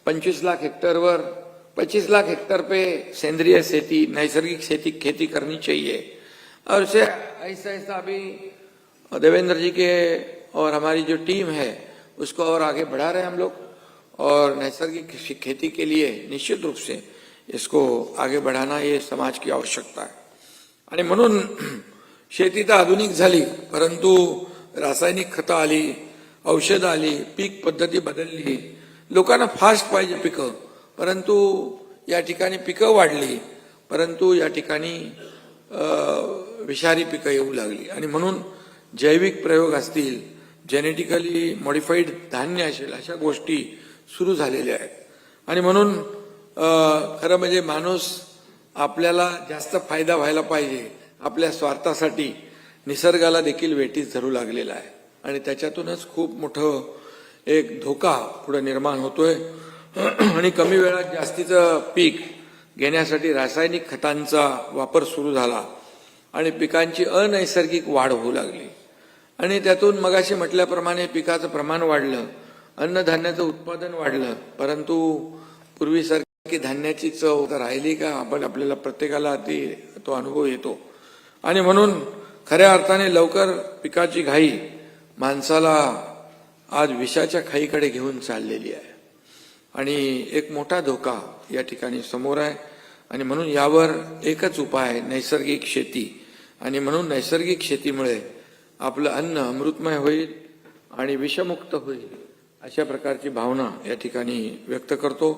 25 lakh hectare 25 lakh hectare पे सेंद्रीय खेती, नैसर्गिक खेती करनी चाहिए। और उसे ऐसा ऐसा अभी देवेंद्र जी के और हमारी जो टीम है उसको और आगे बढ़ा रहे हैं हम लोग, और नैसर्गिक खेती के लिए निश्चित रूप से इसको आगे बढ़ाना ये समाज की आवश्यकता आहे। आणि म्हणून शेती तर आधुनिक झाली, परंतु रासायनिक खतं आली, औषधं आली, पीक पद्धती बदलली, लोकांना फास्ट पाहिजे पिकं, परंतु या ठिकाणी पिकं वाढली, परंतु या ठिकाणी विषारी पिकं येऊ लागली। आणि म्हणून जैविक प्रयोग असतील, जेनेटिकली मॉडिफाईड धान्य असेल, अशा गोष्टी सुरू झालेल्या आहेत। आणि म्हणून खरं म्हणजे माणूस आपल्याला जास्त फायदा व्हायला पाहिजे, आपल्या स्वार्थासाठी निसर्गाला देखील वेठीस धरू लागलेला आहे। आणि त्याच्यातूनच खूप मोठं एक धोका पुढे निर्माण होतोय। आणि कमी वेळात जास्तीचं पीक घेण्यासाठी रासायनिक खतांचा वापर सुरू झाला आणि पिकांची अनैसर्गिक वाढ होऊ लागली। आणि त्यातून मगाशी म्हटल्याप्रमाणे पिकाचं प्रमाण वाढलं, अन्नधान्याचं उत्पादन वाढलं, परंतु पूर्वीसारखी धान्याची चव राहिली का? आपल्याला प्रत्येकाला तो अनुभव येतो। आणि म्हणून खऱ्या अर्थाने लवकर पिकाची घाई माणसाला आज विषाच्या खाईकडे घेऊन चाललेली आहे आणि एक मोठा धोका या ठिकाणी समोर आहे। आणि म्हणून यावर एकच उपाय, नैसर्गिक शेती। आणि म्हणून नैसर्गिक शेतीमुळे आपलं अन्न अमृतमय होईल आणि विषमुक्त होईल, अशा प्रकारची भावना या ठिकाणी व्यक्त करतो।